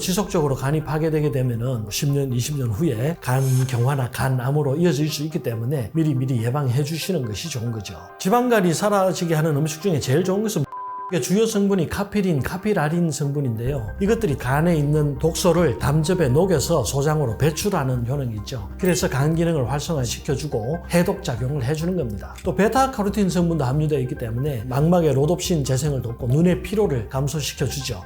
지속적으로 간이 파괴되게 되면은 10년, 20년 후에 간 경화나 간암으로 이어질 수 있기 때문에 미리 예방해 주시는 것이 좋은 거죠. 지방간이 사라지게 하는 음식 중에 제일 좋은 것은 주요 성분이 카피린, 카피라린 성분인데요. 이것들이 간에 있는 독소를 담즙에 녹여서 소장으로 배출하는 효능이 있죠. 그래서 간 기능을 활성화시켜주고 해독 작용을 해주는 겁니다. 또 베타카로틴 성분도 함유되어 있기 때문에 망막의 로놉신 재생을 돕고 눈의 피로를 감소시켜주죠.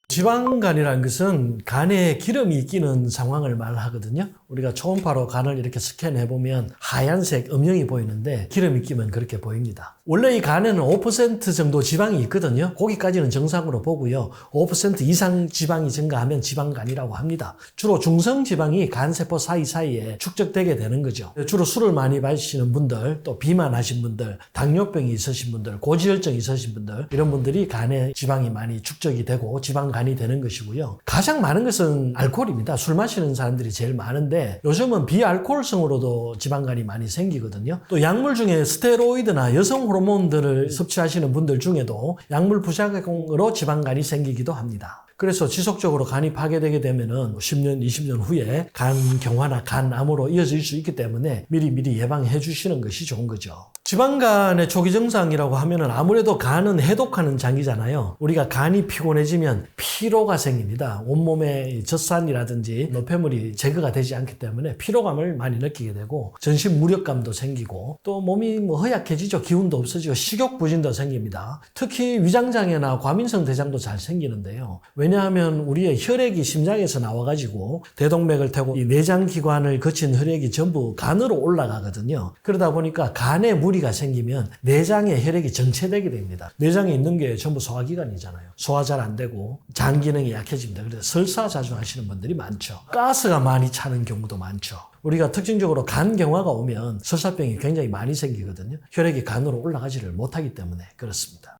지방간이라는 것은 간에 기름이 끼는 상황을 말하거든요. 우리가 초음파로 간을 이렇게 스캔해보면 하얀색 음영이 보이는데 기름이 끼면 그렇게 보입니다. 원래 이 간에는 5% 정도 지방이 있거든요. 거기까지는 정상으로 보고요. 5% 이상 지방이 증가하면 지방간이라고 합니다. 주로 중성지방이 간세포 사이사이에 축적되게 되는 거죠. 주로 술을 많이 마시는 분들, 또 비만하신 분들, 당뇨병이 있으신 분들, 고지혈증이 있으신 분들, 이런 분들이 간에 지방이 많이 축적이 되고 지방간이 되는 것이고요. 가장 많은 것은 알코올입니다. 술 마시는 사람들이 제일 많은데 요즘은 비알코올성으로도 지방간이 많이 생기거든요. 또 약물 중에 스테로이드나 여성 호르몬들을 섭취하시는 분들 중에도 약물 부작용으로 지방간이 생기기도 합니다. 그래서 지속적으로 간이 파괴되게 되면은 10년, 20년 후에 간 경화나 간암으로 이어질 수 있기 때문에 미리 예방해 주시는 것이 좋은 거죠. 지방간의 초기 증상이라고 하면은 아무래도 간은 해독하는 장기잖아요. 우리가 간이 피곤해지면 피로가 생깁니다. 온몸에 젖산이라든지 노폐물이 제거가 되지 않기 때문에 피로감을 많이 느끼게 되고 전신 무력감도 생기고 또 몸이 허약해지죠. 기운도 없어지고 식욕부진도 생깁니다. 특히 위장장애나 과민성 대장도 잘 생기는데요. 왜냐하면 우리의 혈액이 심장에서 나와가지고 대동맥을 타고 이 내장기관을 거친 혈액이 전부 간으로 올라가거든요. 그러다 보니까 간에 무리가 생기면 내장에 혈액이 정체되게 됩니다. 내장에 있는 게 전부 소화기관이잖아요. 소화 잘 안 되고 장 기능이 약해집니다. 그래서 설사자중하시는 분들이 많죠. 가스가 많이 차는 경우도 많죠. 우리가 특징적으로 간 경화가 오면 설사병이 굉장히 많이 생기거든요. 혈액이 간으로 올라가지를 못하기 때문에 그렇습니다.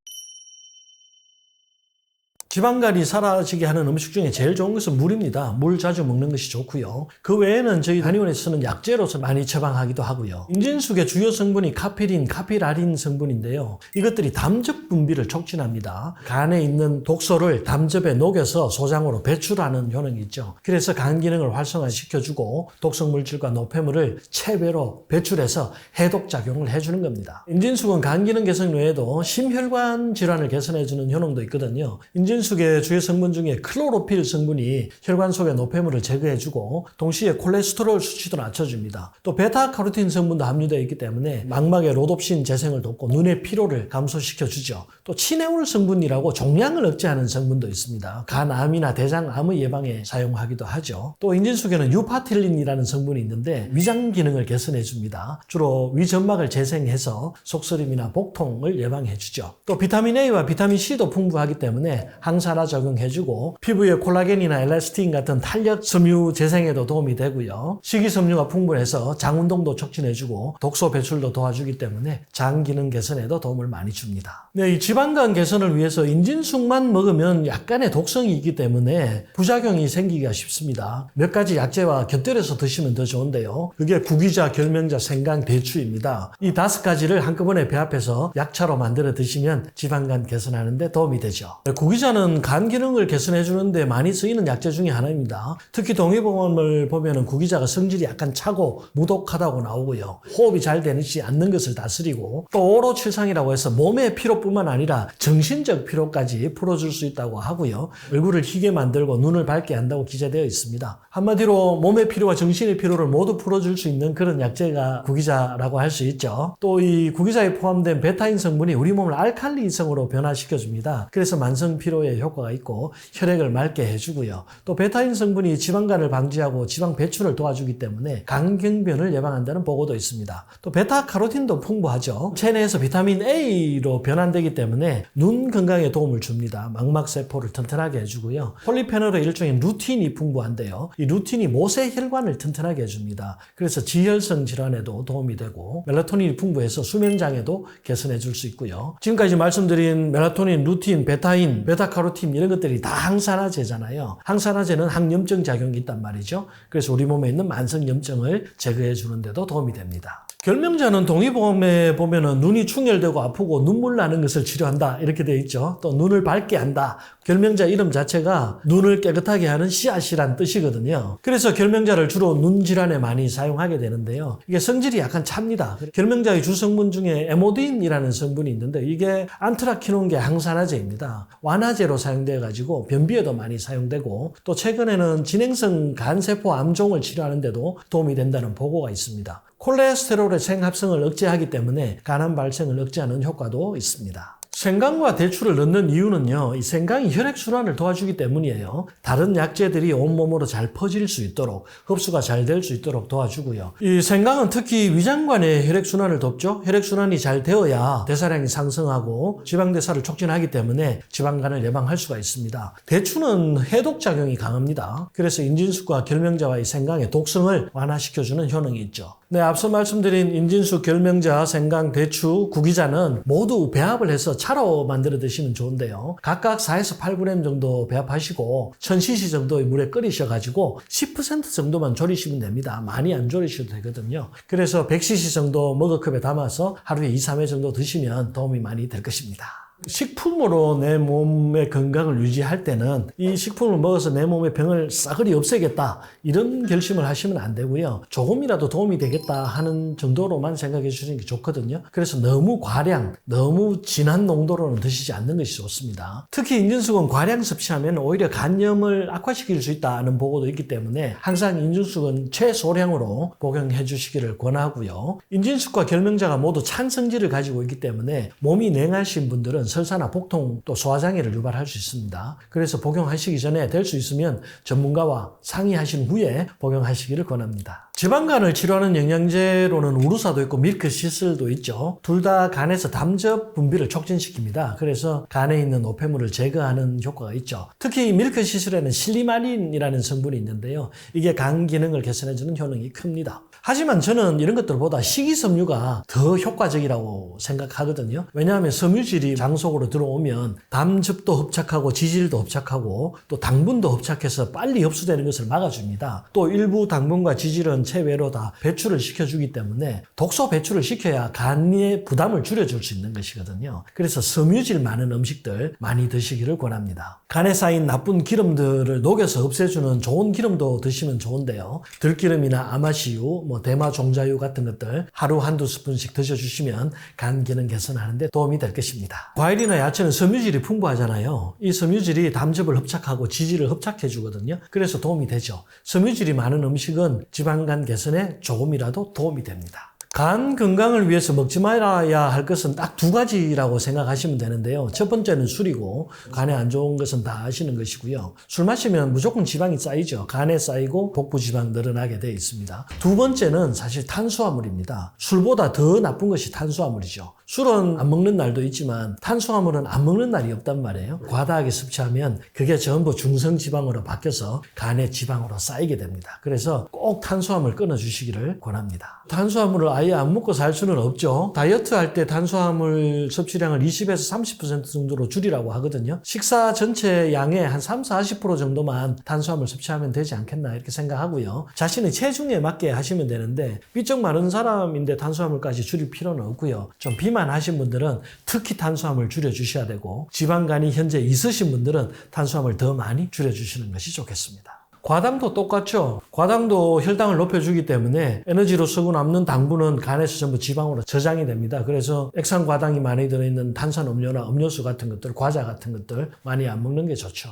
지방간이 사라지게 하는 음식 중에 제일 좋은 것은 물입니다. 물 자주 먹는 것이 좋고요. 그 외에는 저희 한의원에 쓰는 약재로서 많이 처방하기도 하고요. 인진숙의 주요 성분이 카피린, 카피라린 성분인데요. 이것들이 담즙 분비를 촉진합니다. 간에 있는 독소를 담즙에 녹여서 소장으로 배출하는 효능이 있죠. 그래서 간 기능을 활성화시켜주고 독성 물질과 노폐물을 체배로 배출해서 해독 작용을 해주는 겁니다. 인진숙은 간 기능 개선 외에도 심혈관 질환을 개선해주는 효능도 있거든요. 인진숙의 주요 성분 중에 클로로필 성분이 혈관 속의 노폐물을 제거해주고 동시에 콜레스테롤 수치도 낮춰줍니다. 또 베타카로틴 성분도 함유되어 있기 때문에 망막의 로놉신 재생을 돕고 눈의 피로를 감소시켜주죠. 또 치네올 성분이라고 종양을 억제하는 성분도 있습니다. 간암이나 대장암의 예방에 사용하기도 하죠. 또 인진숙에는 유파틸린이라는 성분이 있는데 위장 기능을 개선해줍니다. 주로 위점막을 재생해서 속쓰림이나 복통을 예방해주죠. 또 비타민 A와 비타민 C도 풍부하기 때문에 항산화 적용해주고 피부의 콜라겐이나 엘라스틴 같은 탄력 섬유 재생에도 도움이 되고요. 식이섬유가 풍부해서 장 운동도 촉진해주고 독소 배출도 도와주기 때문에 장 기능 개선에도 도움을 많이 줍니다. 네, 이 지방간 개선을 위해서 인진숙만 먹으면 약간의 독성이 있기 때문에 부작용이 생기기가 쉽습니다. 몇 가지 약재와 곁들여서 드시면 더 좋은데요. 그게 구기자, 결명자, 생강, 대추입니다. 이 5가지를 한꺼번에 배합해서 약차로 만들어 드시면 지방간 개선하는 데 도움이 되죠. 구기자는 간 기능을 개선해 주는데 많이 쓰이는 약재 중에 하나입니다. 특히 동의보감을 보면 구기자가 성질이 약간 차고 무독하다고 나오고요. 호흡이 잘 되지 않는 것을 다스리고 또 오로칠상이라고 해서 몸의 피로뿐만 아니라 정신적 피로까지 풀어줄 수 있다고 하고요. 얼굴을 희게 만들고 눈을 밝게 한다고 기재되어 있습니다. 한마디로 몸의 피로와 정신의 피로를 모두 풀어줄 수 있는 그런 약재가 구기자라고 할 수 있죠. 또 이 구기자에 포함된 베타인 성분이 우리 몸을 알칼리성으로 변화시켜줍니다. 그래서 만성 피로에 효과가 있고 혈액을 맑게 해주고요. 또 베타인 성분이 지방간을 방지하고 지방 배출을 도와주기 때문에 간경변을 예방한다는 보고도 있습니다. 또 베타카로틴도 풍부하죠. 체내에서 비타민 A로 변환되기 때문에 눈 건강에 도움을 줍니다. 망막세포를 튼튼하게 해주고요. 폴리페놀의 일종인 루틴이 풍부한데요. 이 루틴이 모세혈관을 튼튼하게 해줍니다. 그래서 지혈성 질환에도 도움이 되고 멜라토닌이 풍부해서 수면장애도 개선해 줄 수 있고요. 지금까지 말씀드린 멜라토닌, 루틴, 베타인, 베타카로틴 이런 것들이 다 항산화제잖아요. 항산화제는 항염증 작용이 있단 말이죠. 그래서 우리 몸에 있는 만성염증을 제거해 주는 데도 도움이 됩니다. 결명자는 동의보험에 보면은 눈이 충혈되고 아프고 눈물 나는 것을 치료한다 이렇게 되어 있죠. 또 눈을 밝게 한다. 결명자 이름 자체가 눈을 깨끗하게 하는 씨앗이란 뜻이거든요. 그래서 결명자를 주로 눈 질환에 많이 사용하게 되는데요. 이게 성질이 약간 찹니다. 결명자의 주성분 중에 에모딘이라는 성분이 있는데 이게 안트라키논계 항산화제입니다. 완화제로 사용되어 가지고 변비에도 많이 사용되고 또 최근에는 진행성 간세포 암종을 치료하는 데도 도움이 된다는 보고가 있습니다. 콜레스테롤의 생합성을 억제하기 때문에 간암 발생을 억제하는 효과도 있습니다. 생강과 대추를 넣는 이유는요, 이 생강이 혈액순환을 도와주기 때문이에요. 다른 약재들이 온몸으로 잘 퍼질 수 있도록, 흡수가 잘 될 수 있도록 도와주고요. 이 생강은 특히 위장관의 혈액순환을 돕죠. 혈액순환이 잘 되어야 대사량이 상승하고 지방대사를 촉진하기 때문에 지방간을 예방할 수가 있습니다. 대추는 해독작용이 강합니다. 그래서 인진숙과 결명자와 이 생강의 독성을 완화시켜주는 효능이 있죠. 네, 앞서 말씀드린 인진숙, 결명자, 생강, 대추, 구기자는 모두 배합을 해서 차로 만들어 드시면 좋은데요. 각각 4에서 8g 정도 배합하시고 1000cc 정도의 물에 끓이셔가지고 10% 정도만 졸이시면 됩니다. 많이 안 졸이셔도 되거든요. 그래서 100cc 정도 머그컵에 담아서 하루에 2, 3회 정도 드시면 도움이 많이 될 것입니다. 식품으로 내 몸의 건강을 유지할 때는 이 식품을 먹어서 내 몸의 병을 싸그리 없애겠다 이런 결심을 하시면 안 되고요. 조금이라도 도움이 되겠다 하는 정도로만 생각해 주시는 게 좋거든요. 그래서 너무 과량, 너무 진한 농도로는 드시지 않는 것이 좋습니다. 특히 인진숙은 과량 섭취하면 오히려 간염을 악화시킬 수 있다는 보고도 있기 때문에 항상 인진숙은 최소량으로 복용해 주시기를 권하고요. 인진숙과 결명자가 모두 찬 성질을 가지고 있기 때문에 몸이 냉하신 분들은 설사나 복통 또 소화장애를 유발할 수 있습니다. 그래서 복용하시기 전에 될 수 있으면 전문가와 상의하신 후에 복용하시기를 권합니다. 지방간을 치료하는 영양제로는 우루사도 있고 밀크시슬도 있죠. 둘 다 간에서 담즙 분비를 촉진시킵니다. 그래서 간에 있는 노폐물을 제거하는 효과가 있죠. 특히 밀크시슬에는 실리마린이라는 성분이 있는데요. 이게 간 기능을 개선해주는 효능이 큽니다. 하지만 저는 이런 것들보다 식이섬유가 더 효과적이라고 생각하거든요. 왜냐하면 섬유질이 장 속으로 들어오면 담즙도 흡착하고 지질도 흡착하고 또 당분도 흡착해서 빨리 흡수되는 것을 막아줍니다. 또 일부 당분과 지질은 체외로 다 배출을 시켜주기 때문에 독소 배출을 시켜야 간의 부담을 줄여줄 수 있는 것이거든요. 그래서 섬유질 많은 음식들 많이 드시기를 권합니다. 간에 쌓인 나쁜 기름들을 녹여서 없애주는 좋은 기름도 드시면 좋은데요. 들기름이나 아마시유, 대마 종자유 같은 것들 하루 한두 스푼씩 드셔주시면 간 기능 개선하는 데 도움이 될 것입니다. 과일이나 야채는 섬유질이 풍부하잖아요. 이 섬유질이 담즙을 흡착하고 지질을 흡착해 주거든요. 그래서 도움이 되죠. 섬유질이 많은 음식은 지방간 개선에 조금이라도 도움이 됩니다. 간 건강을 위해서 먹지 말아야 할 것은 딱 두 가지라고 생각하시면 되는데요. 첫 번째는 술이고 간에 안 좋은 것은 다 아시는 것이고요. 술 마시면 무조건 지방이 쌓이죠. 간에 쌓이고 복부 지방 늘어나게 되어 있습니다. 두 번째는 사실 탄수화물입니다. 술보다 더 나쁜 것이 탄수화물이죠. 술은 안 먹는 날도 있지만 탄수화물은 안 먹는 날이 없단 말이에요. 과다하게 섭취하면 그게 전부 중성지방으로 바뀌어서 간에 지방으로 쌓이게 됩니다. 그래서 꼭 탄수화물 끊어주시기를 권합니다. 탄수화물을 아예 안 먹고 살 수는 없죠. 다이어트 할 때 탄수화물 섭취량을 20에서 30% 정도로 줄이라고 하거든요. 식사 전체 양의 한 30-40% 정도만 탄수화물 섭취하면 되지 않겠나 이렇게 생각하고요. 자신의 체중에 맞게 하시면 되는데 비쪽 마른 사람인데 탄수화물까지 줄일 필요는 없고요. 좀 비만하신 분들은 특히 탄수화물 줄여주셔야 되고 지방간이 현재 있으신 분들은 탄수화물 더 많이 줄여주시는 것이 좋겠습니다. 과당도 똑같죠. 과당도 혈당을 높여주기 때문에 에너지로 쓰고 남는 당분은 간에서 전부 지방으로 저장이 됩니다. 그래서 액상과당이 많이 들어있는 탄산음료나 음료수 같은 것들, 과자 같은 것들 많이 안 먹는 게 좋죠.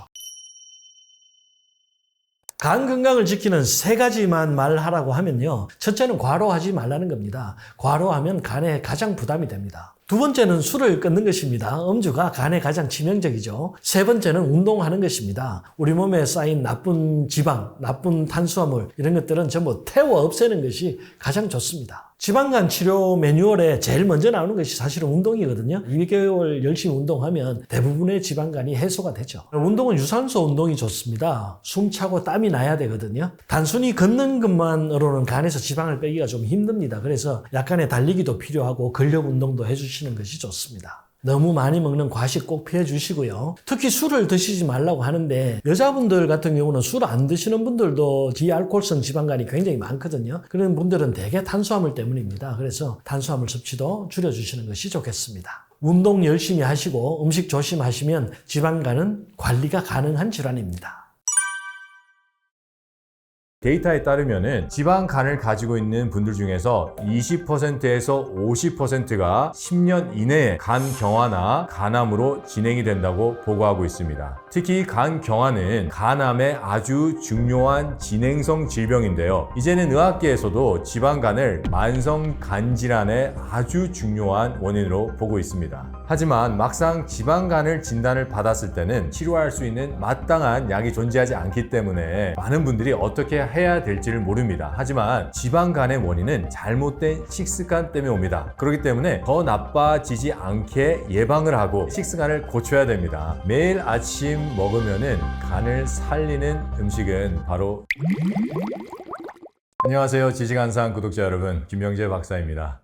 간 건강을 지키는 세 가지만 말하라고 하면요. 첫째는 과로하지 말라는 겁니다. 과로하면 간에 가장 부담이 됩니다. 두 번째는 술을 끊는 것입니다. 음주가 간에 가장 치명적이죠. 세 번째는 운동하는 것입니다. 우리 몸에 쌓인 나쁜 지방, 나쁜 탄수화물 이런 것들은 전부 태워 없애는 것이 가장 좋습니다. 지방간 치료 매뉴얼에 제일 먼저 나오는 것이 사실은 운동이거든요. 2개월 열심히 운동하면 대부분의 지방간이 해소가 되죠. 운동은 유산소 운동이 좋습니다. 숨 차고 땀이 나야 되거든요. 단순히 걷는 것만으로는 간에서 지방을 빼기가 좀 힘듭니다. 그래서 약간의 달리기도 필요하고 근력 운동도 해주시는 것이 좋습니다. 너무 많이 먹는 과식 꼭 피해 주시고요. 특히 술을 드시지 말라고 하는데 여자분들 같은 경우는 술 안 드시는 분들도 비알코올성 지방간이 굉장히 많거든요. 그런 분들은 대개 탄수화물 때문입니다. 그래서 탄수화물 섭취도 줄여주시는 것이 좋겠습니다. 운동 열심히 하시고 음식 조심하시면 지방간은 관리가 가능한 질환입니다. 데이터에 따르면은 지방간을 가지고 있는 분들 중에서 20%에서 50%가 10년 이내에 간 경화나 간암으로 진행이 된다고 보고하고 있습니다. 특히 간 경화는 간암의 아주 중요한 진행성 질병인데요. 이제는 의학계에서도 지방간을 만성 간질환의 아주 중요한 원인으로 보고 있습니다. 하지만 막상 지방간을 진단을 받았을 때는 치료할 수 있는 마땅한 약이 존재하지 않기 때문에 많은 분들이 어떻게 해야 될지를 모릅니다. 하지만 지방간의 원인은 잘못된 식습관 때문에 옵니다. 그렇기 때문에 더 나빠지지 않게 예방을 하고 식습관을 고쳐야 됩니다. 매일 아침 먹으면은 간을 살리는 음식은 바로 안녕하세요. 지식한상 구독자 여러분, 김명재 박사입니다.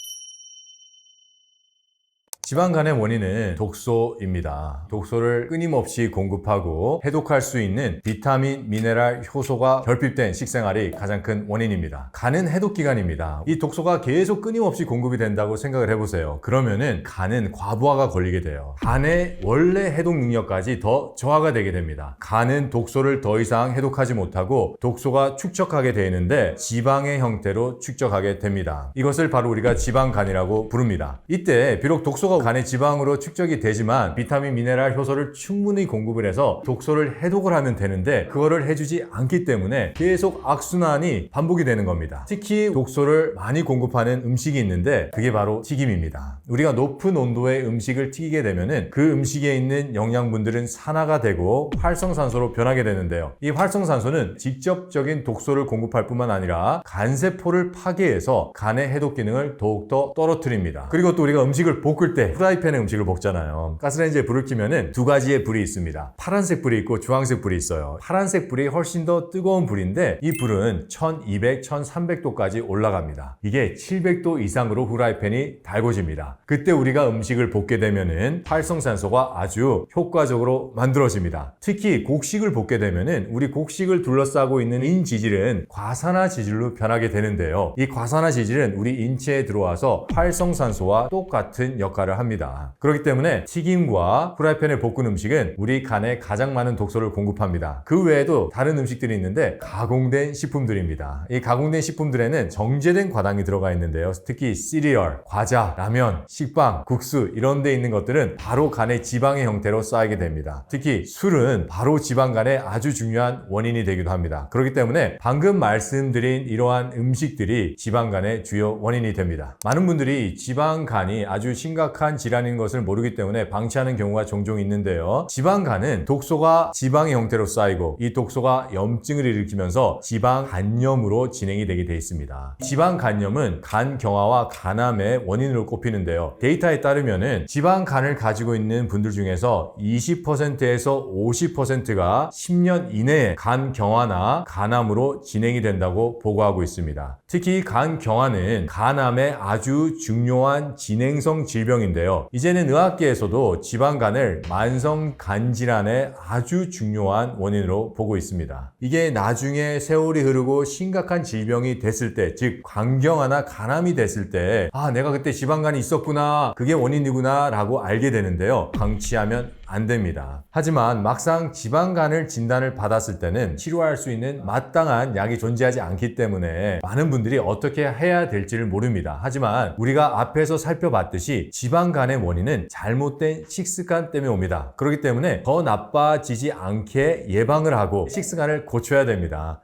지방간의 원인은 독소입니다. 독소를 끊임없이 공급하고 해독할 수 있는 비타민, 미네랄, 효소가 결핍된 식생활이 가장 큰 원인입니다. 간은 해독기관입니다. 이 독소가 계속 끊임없이 공급이 된다고 생각을 해보세요. 그러면은 간은 과부하가 걸리게 돼요. 간의 원래 해독 능력까지 더 저하가 되게 됩니다. 간은 독소를 더 이상 해독하지 못하고 독소가 축적하게 되는데 지방의 형태로 축적하게 됩니다. 이것을 바로 우리가 지방간이라고 부릅니다. 이때 비록 독소가 간의 지방으로 축적이 되지만 비타민, 미네랄, 효소를 충분히 공급을 해서 독소를 해독을 하면 되는데 그거를 해주지 않기 때문에 계속 악순환이 반복이 되는 겁니다. 특히 독소를 많이 공급하는 음식이 있는데 그게 바로 튀김입니다. 우리가 높은 온도의 음식을 튀기게 되면은 그 음식에 있는 영양분들은 산화가 되고 활성산소로 변하게 되는데요. 이 활성산소는 직접적인 독소를 공급할 뿐만 아니라 간세포를 파괴해서 간의 해독 기능을 더욱더 떨어뜨립니다. 그리고 또 우리가 음식을 볶을 때 프라이팬에 음식을 볶잖아요. 가스레인지에 불을 켜면은 두 가지의 불이 있습니다. 파란색 불이 있고 주황색 불이 있어요. 파란색 불이 훨씬 더 뜨거운 불인데 이 불은 1200, 1300도까지 올라갑니다. 이게 700도 이상으로 프라이팬이 달궈집니다. 그때 우리가 음식을 볶게 되면은 활성산소가 아주 효과적으로 만들어집니다. 특히 곡식을 볶게 되면은 우리 곡식을 둘러싸고 있는 인지질은 과산화지질로 변하게 되는데요. 이 과산화지질은 우리 인체에 들어와서 활성산소와 똑같은 역할을 합니다. 그렇기 때문에 튀김과 프라이팬에 볶은 음식은 우리 간에 가장 많은 독소를 공급합니다. 그 외에도 다른 음식들이 있는데 가공된 식품들입니다. 이 가공된 식품들에는 정제된 과당이 들어가 있는데요. 특히 시리얼, 과자, 라면, 식빵, 국수 이런 데 있는 것들은 바로 간의 지방의 형태로 쌓이게 됩니다. 특히 술은 바로 지방간의 아주 중요한 원인이 되기도 합니다. 그렇기 때문에 방금 말씀드린 이러한 음식들이 지방간의 주요 원인이 됩니다. 많은 분들이 지방간이 아주 심각한 질환인 것을 모르기 때문에 방치하는 경우가 종종 있는데요. 지방간은 독소가 지방의 형태로 쌓이고 이 독소가 염증을 일으키면서 지방간염으로 진행이 되게 돼 있습니다. 지방간염은 간 경화와 간암의 원인으로 꼽히는데요. 데이터에 따르면은 지방간을 가지고 있는 분들 중에서 20%에서 50%가 10년 이내에 간 경화나 간암으로 진행이 된다고 보고하고 있습니다. 특히 간 경화는 간암의 아주 중요한 진행성 질병인데요. 이제는 의학계에서도 지방간을 만성 간질환의 아주 중요한 원인으로 보고 있습니다. 이게 나중에 세월이 흐르고 심각한 질병이 됐을 때, 즉 간경화나 간암이 됐을 때 내가 그때 지방간이 있었구나, 그게 원인이구나 라고 알게 되는데요. 방치하면 안 됩니다. 하지만 막상 지방간을 진단을 받았을 때는 치료할 수 있는 마땅한 약이 존재하지 않기 때문에 많은 분들이 어떻게 해야 될지를 모릅니다. 하지만 우리가 앞에서 살펴봤듯이 지방간의 원인은 잘못된 식습관 때문에 옵니다. 그렇기 때문에 더 나빠지지 않게 예방을 하고 식습관을 고쳐야 됩니다.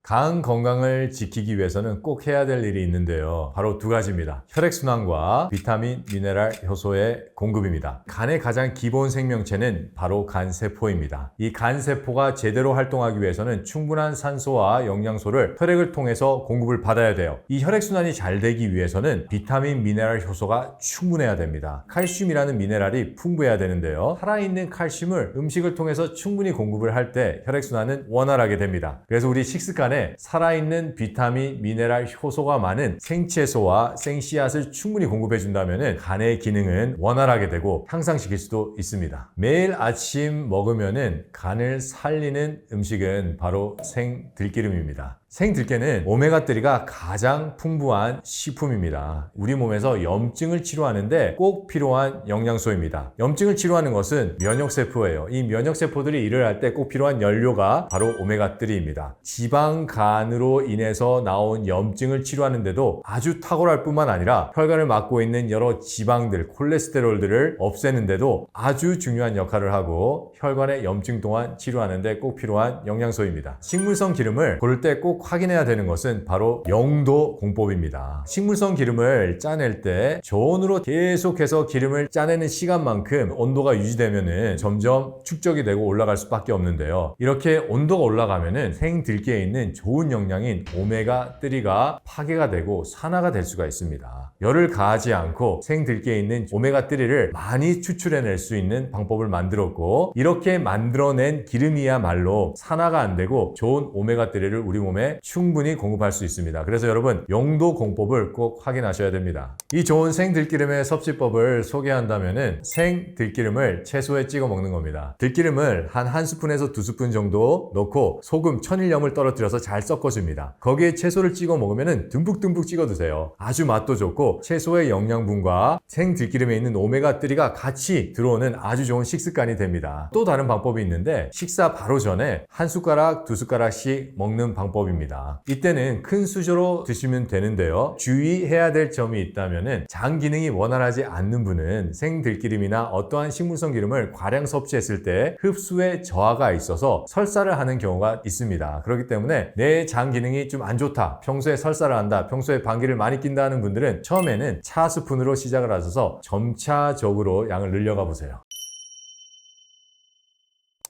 간 건강을 지키기 위해서는 꼭 해야 될 일이 있는데요. 바로 두 가지입니다. 혈액순환과 비타민, 미네랄, 효소의 공급입니다. 간의 가장 기본 생명체는 바로 간세포입니다. 이 간세포가 제대로 활동하기 위해서는 충분한 산소와 영양소를 혈액을 통해서 공급을 받아야 돼요. 이 혈액순환이 잘 되기 위해서는 비타민, 미네랄, 효소가 충분해야 됩니다. 칼슘이라는 미네랄이 풍부해야 되는데요. 살아있는 칼슘을 음식을 통해서 충분히 공급을 할 때 혈액순환은 원활하게 됩니다. 그래서 우리 식습관에 혈관에 살아있는 비타민, 미네랄, 효소가 많은 생채소와 생씨앗을 충분히 공급해 준다면 간의 기능은 원활하게 되고 향상시킬 수도 있습니다. 매일 아침 먹으면 간을 살리는 음식은 바로 생들기름입니다. 생들깨는 오메가3가 가장 풍부한 식품입니다. 우리 몸에서 염증을 치료하는데 꼭 필요한 영양소입니다. 염증을 치료하는 것은 면역세포예요. 이 면역세포들이 일을 할 때 꼭 필요한 연료가 바로 오메가3입니다. 지방간으로 인해서 나온 염증을 치료하는데도 아주 탁월할 뿐만 아니라 혈관을 막고 있는 여러 지방들, 콜레스테롤들을 없애는데도 아주 중요한 역할을 하고 혈관의 염증 또한 치료하는데 꼭 필요한 영양소입니다. 식물성 기름을 고를 때 꼭 확인해야 되는 것은 바로 0도 공법입니다. 식물성 기름을 짜낼 때 저온으로 계속해서 기름을 짜내는 시간만큼 온도가 유지되면 점점 축적이 되고 올라갈 수밖에 없는데요. 이렇게 온도가 올라가면 생들깨에 있는 좋은 영양인 오메가3가 파괴가 되고 산화가 될 수가 있습니다. 열을 가하지 않고 생들깨에 있는 오메가3를 많이 추출해낼 수 있는 방법을 만들었고, 이렇게 만들어낸 기름이야말로 산화가 안 되고 좋은 오메가3를 우리 몸에 충분히 공급할 수 있습니다. 그래서 여러분, 영도 공법을 꼭 확인하셔야 됩니다. 이 좋은 생들기름의 섭취법을 소개한다면 생들기름을 채소에 찍어 먹는 겁니다. 들기름을 한 스푼에서 2스푼 정도 넣고 소금, 천일염을 떨어뜨려서 잘 섞어줍니다. 거기에 채소를 찍어 먹으면 듬뿍듬뿍 찍어 드세요. 아주 맛도 좋고 채소의 영양분과 생들기름에 있는 오메가3가 같이 들어오는 아주 좋은 식습관이 됩니다. 또 다른 방법이 있는데 식사 바로 전에 1숟가락, 2숟가락씩 먹는 방법입니다. 이때는 큰 수저로 드시면 되는데요. 주의해야 될 점이 있다면 장 기능이 원활하지 않는 분은 생들기름이나 어떠한 식물성 기름을 과량 섭취했을 때 흡수에 저하가 있어서 설사를 하는 경우가 있습니다. 그렇기 때문에 내 장 기능이 좀 안 좋다, 평소에 설사를 한다, 평소에 방귀를 많이 낀다 하는 분들은 처음에는 차 스푼으로 시작을 하셔서 점차적으로 양을 늘려가 보세요.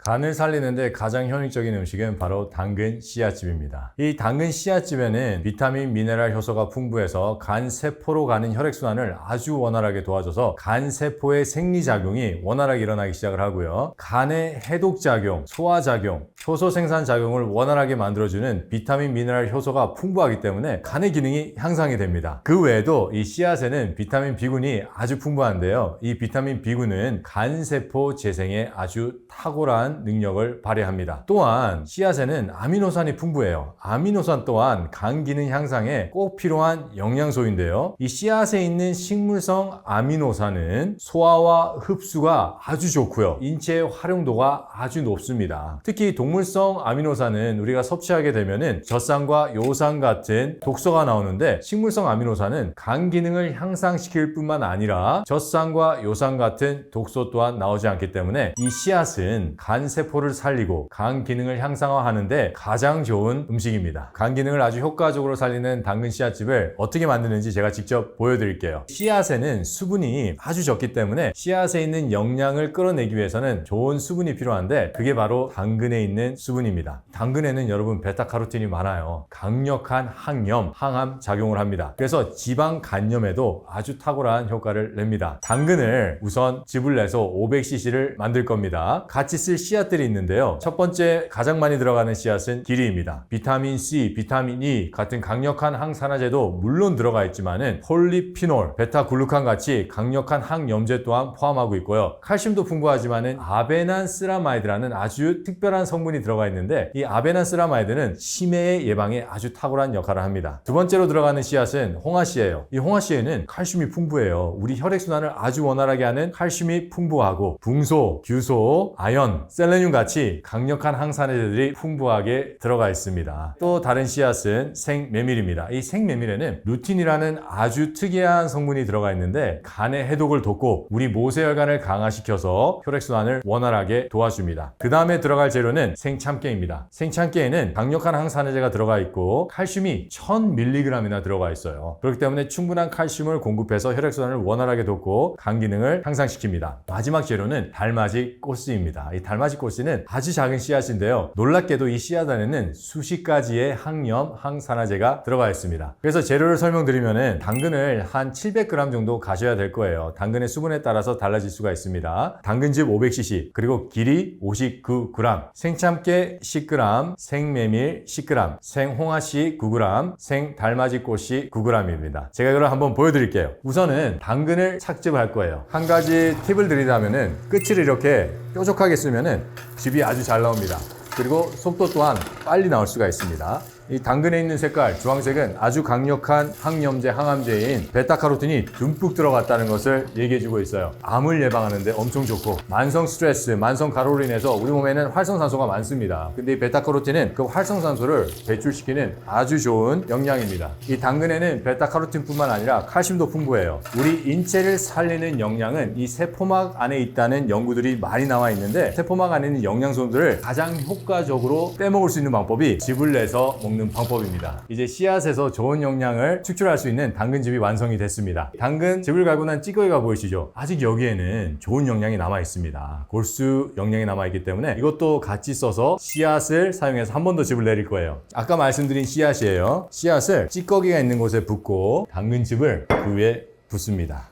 간을 살리는데 가장 효율적인 음식은 바로 당근 씨앗즙입니다. 이 당근 씨앗즙에는 비타민, 미네랄, 효소가 풍부해서 간 세포로 가는 혈액순환을 아주 원활하게 도와줘서 간 세포의 생리작용이 원활하게 일어나기 시작을 하고요. 간의 해독작용, 소화작용, 효소 생산 작용을 원활하게 만들어주는 비타민, 미네랄, 효소가 풍부하기 때문에 간의 기능이 향상이 됩니다. 그 외에도 이 씨앗에는 비타민 B군이 아주 풍부한데요. 이 비타민 B군은 간 세포 재생에 아주 탁월한 능력을 발휘합니다. 또한 씨앗에는 아미노산이 풍부해요. 아미노산 또한 간 기능 향상에 꼭 필요한 영양소인데요. 이 씨앗에 있는 식물성 아미노산은 소화와 흡수가 아주 좋고요. 인체의 활용도가 아주 높습니다. 특히 동물성 아미노산은 우리가 섭취하게 되면은 젖산과 요산 같은 독소가 나오는데, 식물성 아미노산은 간 기능을 향상시킬 뿐만 아니라 젖산과 요산 같은 독소 또한 나오지 않기 때문에 이 씨앗은 간 세포를 살리고 간 기능을 향상화하는데 가장 좋은 음식입니다. 간 기능을 아주 효과적으로 살리는 당근 씨앗즙을 어떻게 만드는지 제가 직접 보여드릴게요. 씨앗에는 수분이 아주 적기 때문에 씨앗에 있는 영양을 끌어내기 위해서는 좋은 수분이 필요한데, 그게 바로 당근에 있는 수분입니다. 당근에는 여러분 베타카로틴이 많아요. 강력한 항염, 항암 작용을 합니다. 그래서 지방 간염에도 아주 탁월한 효과를 냅니다. 당근을 우선 즙을 내서 500cc를 만들 겁니다. 같이 쓸 씨앗들이 있는데요. 첫 번째 가장 많이 들어가는 씨앗은 기리입니다. 비타민 C, 비타민 E 같은 강력한 항산화제도 물론 들어가 있지만은 폴리피놀, 베타글루칸 같이 강력한 항염제 또한 포함하고 있고요. 칼슘도 풍부하지만은 아베난스라마이드라는 아주 특별한 성분이 들어가 있는데, 이 아베난스라마이드는 치매 예방에 아주 탁월한 역할을 합니다. 두 번째로 들어가는 씨앗은 홍화씨예요. 이 홍화씨에는 칼슘이 풍부해요. 우리 혈액순환을 아주 원활하게 하는 칼슘이 풍부하고 붕소, 규소, 아연, 셀레늄 같이 강력한 항산화제들이 풍부하게 들어가 있습니다. 또 다른 씨앗은 생메밀입니다. 이 생메밀에는 루틴이라는 아주 특이한 성분이 들어가 있는데 간의 해독을 돕고 우리 모세혈관을 강화시켜서 혈액순환을 원활하게 도와줍니다. 그 다음에 들어갈 재료는 생참깨입니다. 생참깨에는 강력한 항산화제가 들어가 있고 칼슘이 1000mg이나 들어가 있어요. 그렇기 때문에 충분한 칼슘을 공급해서 혈액순환을 원활하게 돕고 간 기능을 향상시킵니다. 마지막 재료는 달맞이 꽃씨입니다. 이 달맞이 달맞이꽃씨는 아주 작은 씨앗인데요. 놀랍게도 이 씨앗 안에는 수십 가지의 항염, 항산화제가 들어가 있습니다. 그래서 재료를 설명드리면은 당근을 한 700g 정도 가셔야 될 거예요. 당근의 수분에 따라서 달라질 수가 있습니다. 당근즙 500cc, 그리고 길이 59g, 생참깨 10g, 생메밀 10g, 생홍아씨 9g, 생달맞이꽃씨 9g입니다. 제가 이걸 한번 보여드릴게요. 우선은 당근을 착즙할 거예요. 한 가지 팁을 드리자면은 끝을 이렇게 뾰족하게 쓰면은 즙이 아주 잘 나옵니다. 그리고 속도 또한 빨리 나올 수가 있습니다. 이 당근에 있는 색깔 주황색은 아주 강력한 항염제, 항암제인 베타카로틴이 듬뿍 들어갔다는 것을 얘기해주고 있어요. 암을 예방하는데 엄청 좋고, 만성 스트레스, 만성 가로로 인해서 우리 몸에는 활성산소가 많습니다. 근데 이 베타카로틴은 그 활성산소를 배출시키는 아주 좋은 영양입니다. 이 당근에는 베타카로틴뿐만 아니라 칼슘도 풍부해요. 우리 인체를 살리는 영양은 이 세포막 안에 있다는 연구들이 많이 나와 있는데, 세포막 안에 있는 영양소들을 가장 효과적으로 빼먹을 수 있는 방법이 즙을 내서 먹는 방법입니다. 이제 씨앗에서 좋은 영양을 축출할 수 있는 당근즙이 완성이 됐습니다. 당근즙을 갈고 난 찌꺼기가 보이시죠? 아직 여기에는 좋은 영양이 남아 있습니다. 골수 영양이 남아 있기 때문에 이것도 같이 써서 씨앗을 사용해서 한 번 더 즙을 내릴 거예요. 아까 말씀드린 씨앗이에요. 씨앗을 찌꺼기가 있는 곳에 붓고 당근즙을 그 위에 붓습니다.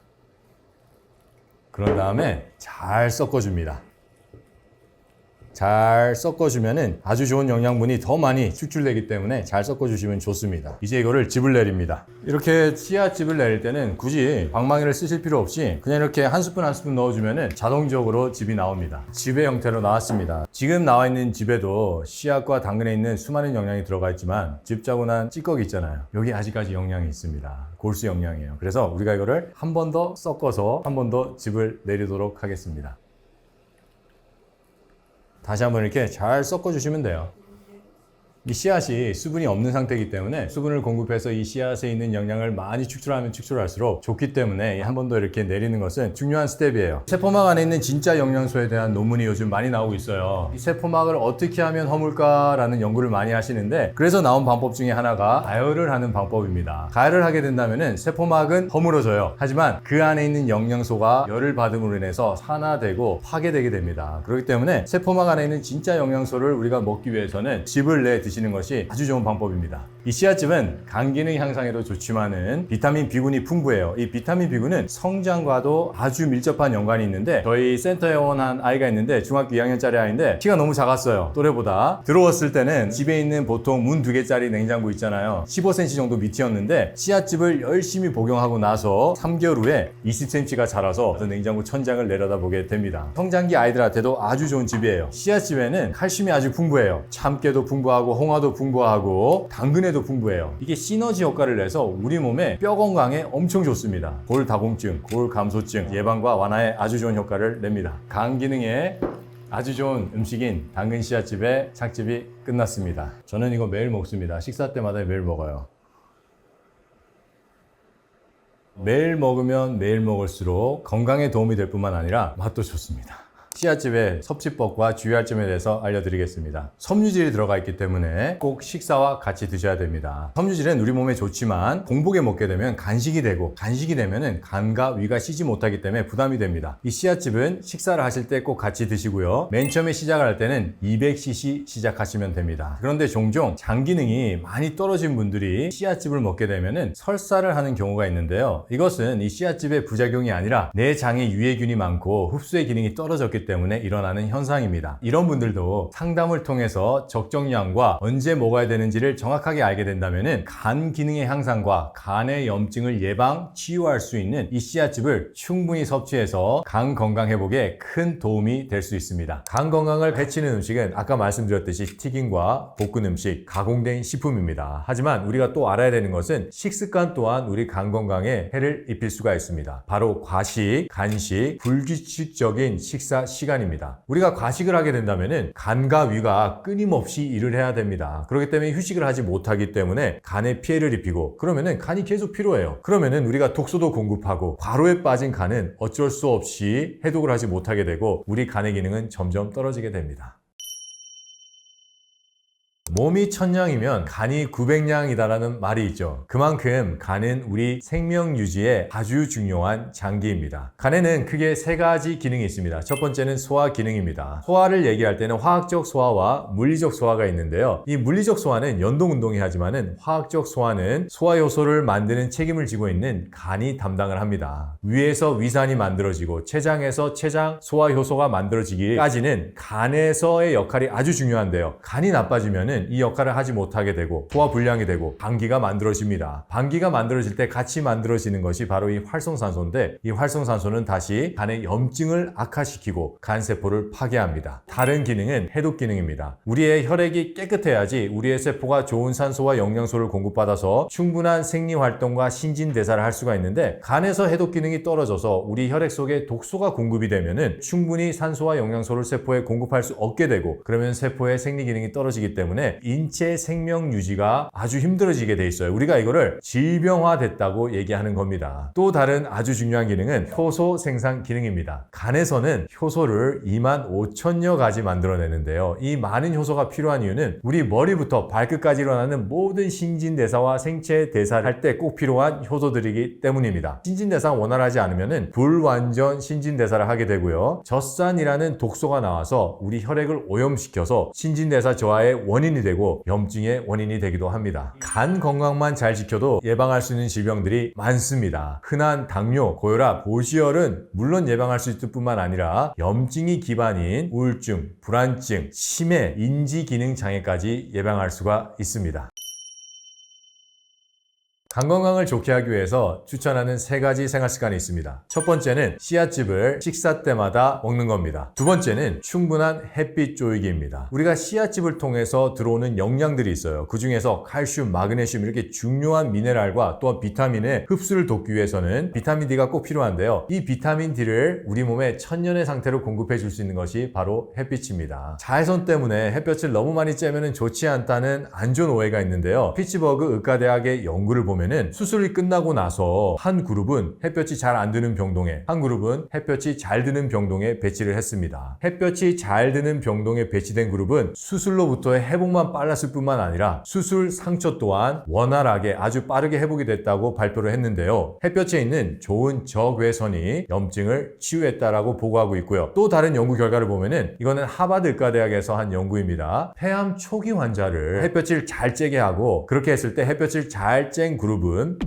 그런 다음에 잘 섞어줍니다. 잘 섞어주면은 아주 좋은 영양분이 더 많이 축출되기 때문에 잘 섞어주시면 좋습니다. 이제 이거를 즙을 내립니다. 이렇게 씨앗즙을 내릴 때는 굳이 방망이를 쓰실 필요 없이 그냥 이렇게 한 스푼 한 스푼 넣어주면은 자동적으로 즙이 나옵니다. 즙의 형태로 나왔습니다. 지금 나와 있는 즙에도 씨앗과 당근에 있는 수많은 영양이 들어가 있지만 즙 짜고 난 찌꺼기 있잖아요. 여기 아직까지 영양이 있습니다. 골수 영양이에요. 그래서 우리가 이거를 한 번 더 섞어서 한 번 더 즙을 내리도록 하겠습니다. 다시 한번 이렇게 잘 섞어주시면 돼요. 이 씨앗이 수분이 없는 상태이기 때문에 수분을 공급해서 이 씨앗에 있는 영양을 많이 축출하면 축출할수록 좋기 때문에 한 번 더 이렇게 내리는 것은 중요한 스텝이에요. 세포막 안에 있는 진짜 영양소에 대한 논문이 요즘 많이 나오고 있어요. 이 세포막을 어떻게 하면 허물까라는 연구를 많이 하시는데, 그래서 나온 방법 중에 하나가 가열을 하는 방법입니다. 가열을 하게 된다면 세포막은 허물어져요. 하지만 그 안에 있는 영양소가 열을 받음으로 인해서 산화되고 파괴되게 됩니다. 그렇기 때문에 세포막 안에 있는 진짜 영양소를 우리가 먹기 위해서는 즙을 내 드시는 것이 아주 좋은 방법입니다. 이 씨앗즙은 간 기능 향상에도 좋지만은 비타민 B군이 풍부해요. 이 비타민 B군은 성장과도 아주 밀접한 연관이 있는데, 저희 센터에 온 한 아이가 있는데 중학교 2학년짜리 아이인데 키가 너무 작았어요. 또래보다. 들어왔을 때는 집에 있는 보통 문 2개짜리 냉장고 있잖아요. 15cm 정도 밑이었는데 씨앗즙을 열심히 복용하고 나서 3개월 후에 20cm가 자라서 냉장고 천장을 내려다보게 됩니다. 성장기 아이들한테도 아주 좋은 즙이에요. 씨앗즙에는 칼슘이 아주 풍부해요. 참깨도 풍부하고 홍화도 풍부하고 당근에도 풍부해요. 이게 시너지 효과를 내서 우리 몸의 뼈 건강에 엄청 좋습니다. 골다공증, 골감소증 예방과 완화에 아주 좋은 효과를 냅니다. 간 기능에 아주 좋은 음식인 당근 씨앗즙의 착즙이 끝났습니다. 저는 이거 매일 먹습니다. 식사 때마다 매일 먹어요. 매일 먹으면 매일 먹을수록 건강에 도움이 될 뿐만 아니라 맛도 좋습니다. 씨앗즙의 섭취법과 주의할 점에 대해서 알려드리겠습니다. 섬유질이 들어가 있기 때문에 꼭 식사와 같이 드셔야 됩니다. 섬유질은 우리 몸에 좋지만 공복에 먹게 되면 간식이 되고, 간식이 되면은 간과 위가 쉬지 못하기 때문에 부담이 됩니다. 이 씨앗즙은 식사를 하실 때 꼭 같이 드시고요. 맨 처음에 시작을 할 때는 200cc 시작하시면 됩니다. 그런데 종종 장 기능이 많이 떨어진 분들이 씨앗즙을 먹게 되면은 설사를 하는 경우가 있는데요. 이것은 이 씨앗즙의 부작용이 아니라 내 장에 유해균이 많고 흡수의 기능이 떨어졌기 때문에 일어나는 현상입니다. 이런 분들도 상담을 통해서 적정량과 언제 먹어야 되는지를 정확하게 알게 된다면 간 기능의 향상과 간의 염증을 예방, 치유할 수 있는 이 씨앗즙을 충분히 섭취해서 간 건강 회복에 큰 도움이 될 수 있습니다. 간 건강을 해치는 음식은 아까 말씀드렸듯이 튀김과 볶은 음식, 가공된 식품입니다. 하지만 우리가 또 알아야 되는 것은 식습관 또한 우리 간 건강에 해를 입힐 수가 있습니다. 바로 과식, 간식, 불규칙적인 식사 시간입니다. 우리가 과식을 하게 된다면 간과 위가 끊임없이 일을 해야 됩니다. 그렇기 때문에 휴식을 하지 못하기 때문에 간에 피해를 입히고, 그러면은 간이 계속 피로해요. 그러면은 우리가 독소도 공급하고 과로에 빠진 간은 어쩔 수 없이 해독을 하지 못하게 되고 우리 간의 기능은 점점 떨어지게 됩니다. 몸이 1000냥이면 간이 900냥이다라는 말이 있죠. 그만큼 간은 우리 생명 유지에 아주 중요한 장기입니다. 간에는 크게 3가지 기능이 있습니다. 첫 번째는 소화 기능입니다. 소화를 얘기할 때는 화학적 소화와 물리적 소화가 있는데요. 이 물리적 소화는 연동운동이 하지만은 화학적 소화는 소화 효소를 만드는 책임을 지고 있는 간이 담당을 합니다. 위에서 위산이 만들어지고 췌장에서 췌장 소화 효소가 만들어지기까지는 간에서의 역할이 아주 중요한데요. 간이 나빠지면은 이 역할을 하지 못하게 되고 소화 불량이 되고 방기가 만들어집니다. 방기가 만들어질 때 같이 만들어지는 것이 바로 이 활성산소인데, 이 활성산소는 다시 간의 염증을 악화시키고 간세포를 파괴합니다. 다른 기능은 해독 기능입니다. 우리의 혈액이 깨끗해야지 우리의 세포가 좋은 산소와 영양소를 공급받아서 충분한 생리활동과 신진대사를 할 수가 있는데, 간에서 해독 기능이 떨어져서 우리 혈액 속에 독소가 공급이 되면은 충분히 산소와 영양소를 세포에 공급할 수 없게 되고, 그러면 세포의 생리 기능이 떨어지기 때문에 인체 생명 유지가 아주 힘들어지게 돼 있어요. 우리가 이거를 질병화됐다고 얘기하는 겁니다. 또 다른 아주 중요한 기능은 효소 생산 기능입니다. 간에서는 효소를 25,000여 가지 만들어내는데요. 이 많은 효소가 필요한 이유는 우리 머리부터 발끝까지 일어나는 모든 신진대사와 생체 대사를 할 때 꼭 필요한 효소들이기 때문입니다. 신진대사가 원활하지 않으면 불완전 신진대사를 하게 되고요. 젖산이라는 독소가 나와서 우리 혈액을 오염시켜서 신진대사 저하의 원인이 되고 염증의 원인이 되기도 합니다. 간 건강만 잘 지켜도 예방할 수 있는 질병들이 많습니다. 흔한 당뇨, 고혈압, 고지혈은 물론 예방할 수 있을 뿐만 아니라 염증이 기반인 우울증, 불안증, 치매, 인지기능 장애까지 예방할 수가 있습니다. 간 건강을 좋게 하기 위해서 추천하는 3가지 생활 습관이 있습니다. 첫 번째는 씨앗즙을 식사 때마다 먹는 겁니다. 두 번째는 충분한 햇빛 쬐기입니다. 우리가 씨앗즙을 통해서 들어오는 영양들이 있어요. 그 중에서 칼슘, 마그네슘 이렇게 중요한 미네랄과 또한 비타민의 흡수를 돕기 위해서는 비타민 D가 꼭 필요한데요. 이 비타민 D를 우리 몸에 천년의 상태로 공급해 줄 수 있는 것이 바로 햇빛입니다. 자외선 때문에 햇볕을 너무 많이 쬐면 좋지 않다는 안 좋은 오해가 있는데요. 피츠버그 의과대학의 연구를 보면 수술이 끝나고 나서 한 그룹은 햇볕이 잘 안 드는 병동에, 한 그룹은 햇볕이 잘 드는 병동에 배치를 했습니다. 햇볕이 잘 드는 병동에 배치된 그룹은 수술로부터의 회복만 빨랐을 뿐만 아니라 수술 상처 또한 원활하게 아주 빠르게 회복이 됐다고 발표를 했는데요. 햇볕에 있는 좋은 적외선이 염증을 치유했다라고 보고하고 있고요. 또 다른 연구 결과를 보면은 이거는 하버드 의과대학에서 한 연구입니다. 폐암 초기 환자를 햇볕을 잘 쬐게 하고, 그렇게 했을 때 햇볕을 잘 쬐은 그룹은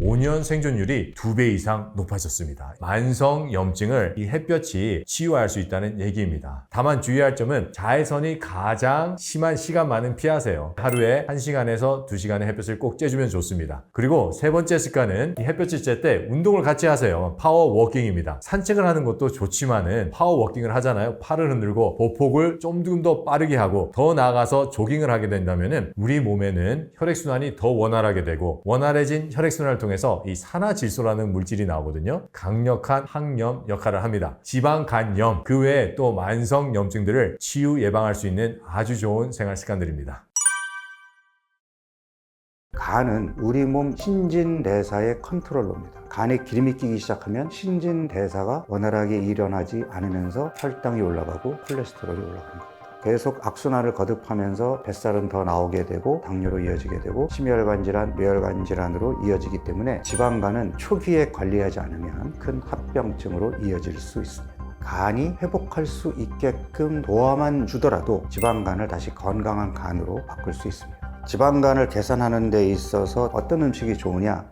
5년 생존율이 2배 이상 높아졌습니다. 만성 염증을 이 햇볕이 치유할 수 있다는 얘기입니다. 다만 주의할 점은 자외선이 가장 심한 시간만은 피하세요. 하루에 1시간에서 2시간의 햇볕을 꼭 쬐주면 좋습니다. 그리고 세 번째 습관은 이 햇볕을 쬐 때 운동을 같이 하세요. 파워워킹입니다. 산책을 하는 것도 좋지만은 파워워킹을 하잖아요. 팔을 흔들고 보폭을 좀 더 빠르게 하고, 더 나아가서 조깅을 하게 된다면은 우리 몸에는 혈액순환이 더 원활하게 되고, 원활해진 혈액순환을 통해서 이 산화질소라는 물질이 나오거든요. 강력한 항염 역할을 합니다. 지방, 간염, 그 외에 또 만성 염증들을 치유 예방할 수 있는 아주 좋은 생활 습관들입니다. 간은 우리 몸 신진대사의 컨트롤러입니다. 간에 기름이 끼기 시작하면 신진대사가 원활하게 일어나지 않으면서 혈당이 올라가고 콜레스테롤이 올라가는 겁니다. 계속 악순환을 거듭하면서 뱃살은 더 나오게 되고 당뇨로 이어지게 되고 심혈관 질환, 뇌혈관 질환으로 이어지기 때문에 지방간은 초기에 관리하지 않으면 큰 합병증으로 이어질 수 있습니다. 간이 회복할 수 있게끔 도와만 주더라도 지방간을 다시 건강한 간으로 바꿀 수 있습니다. 지방간을 개선하는 데 있어서 어떤 음식이 좋으냐?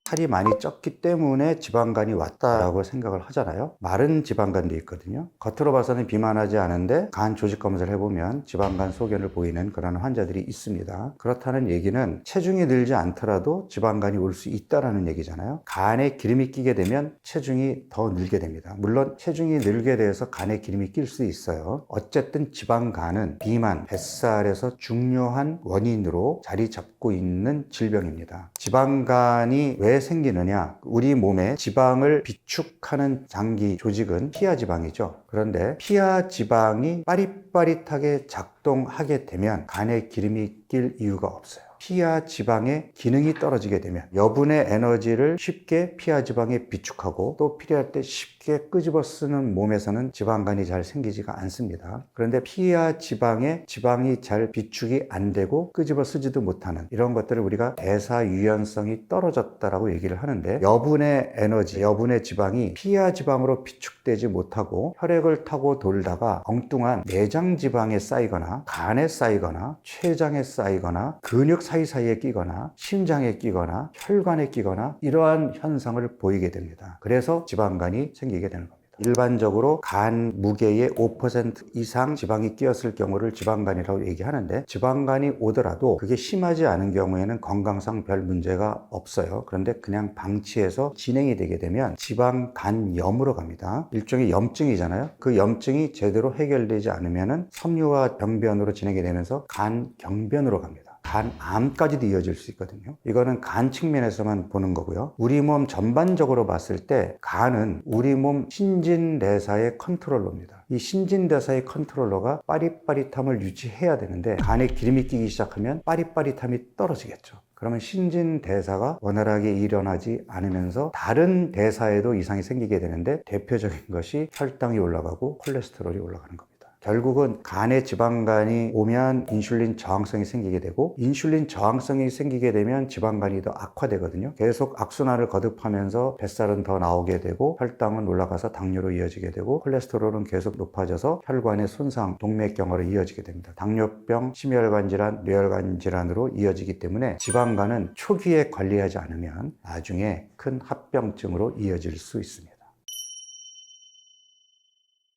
살이 많이 쪘기 때문에 지방간이 왔다라고 생각을 하잖아요. 마른 지방간도 있거든요. 겉으로 봐서는 비만하지 않은데 간 조직 검사를 해보면 지방간 소견을 보이는 그런 환자들이 있습니다. 그렇다는 얘기는 체중이 늘지 않더라도 지방간이 올 수 있다는 얘기잖아요. 간에 기름이 끼게 되면 체중이 더 늘게 됩니다. 물론 체중이 늘게 돼서 간에 기름이 낄 수 있어요. 어쨌든 지방간은 비만, 뱃살에서 중요한 원인으로 자리 잡고 있는 질병입니다. 지방간이 왜 생기느냐? 우리 몸에 지방을 비축하는 장기 조직은 피하지방이죠. 그런데 피하지방이 빠릿빠릿하게 작동하게 되면 간에 기름이 낄 이유가 없어요. 피하 지방의 기능이 떨어지게 되면 여분의 에너지를 쉽게 피하 지방에 비축하고 또 필요할 때 쉽게 끄집어 쓰는 몸에서는 지방간이 잘 생기지가 않습니다. 그런데 피하 지방에 지방이 잘 비축이 안 되고 끄집어 쓰지도 못하는 이런 것들을 우리가 대사 유연성이 떨어졌다라고 얘기를 하는데, 여분의 에너지, 여분의 지방이 피하 지방으로 비축되지 못하고 혈액을 타고 돌다가 엉뚱한 내장 지방에 쌓이거나 간에 쌓이거나 췌장에 쌓이거나 근육 사이사이에 끼거나 심장에 끼거나 혈관에 끼거나 이러한 현상을 보이게 됩니다. 그래서 지방간이 생기게 되는 겁니다. 일반적으로 간 무게의 5% 이상 지방이 끼었을 경우를 지방간이라고 얘기하는데, 지방간이 오더라도 그게 심하지 않은 경우에는 건강상 별 문제가 없어요. 그런데 그냥 방치해서 진행이 되게 되면 지방간염으로 갑니다. 일종의 염증이잖아요. 그 염증이 제대로 해결되지 않으면 섬유화 병변으로 진행이 되면서 간경변으로 갑니다. 간암까지도 이어질 수 있거든요. 이거는 간 측면에서만 보는 거고요. 우리 몸 전반적으로 봤을 때 간은 우리 몸 신진대사의 컨트롤러입니다. 이 신진대사의 컨트롤러가 빠릿빠릿함을 유지해야 되는데, 간에 기름이 끼기 시작하면 빠릿빠릿함이 떨어지겠죠. 그러면 신진대사가 원활하게 일어나지 않으면서 다른 대사에도 이상이 생기게 되는데, 대표적인 것이 혈당이 올라가고 콜레스테롤이 올라가는 겁니다. 결국은 간에 지방간이 오면 인슐린 저항성이 생기게 되고, 인슐린 저항성이 생기게 되면 지방간이 더 악화되거든요. 계속 악순환을 거듭하면서 뱃살은 더 나오게 되고, 혈당은 올라가서 당뇨로 이어지게 되고, 콜레스테롤은 계속 높아져서 혈관의 손상, 동맥경화로 이어지게 됩니다. 당뇨병, 심혈관 질환, 뇌혈관 질환으로 이어지기 때문에 지방간은 초기에 관리하지 않으면 나중에 큰 합병증으로 이어질 수 있습니다.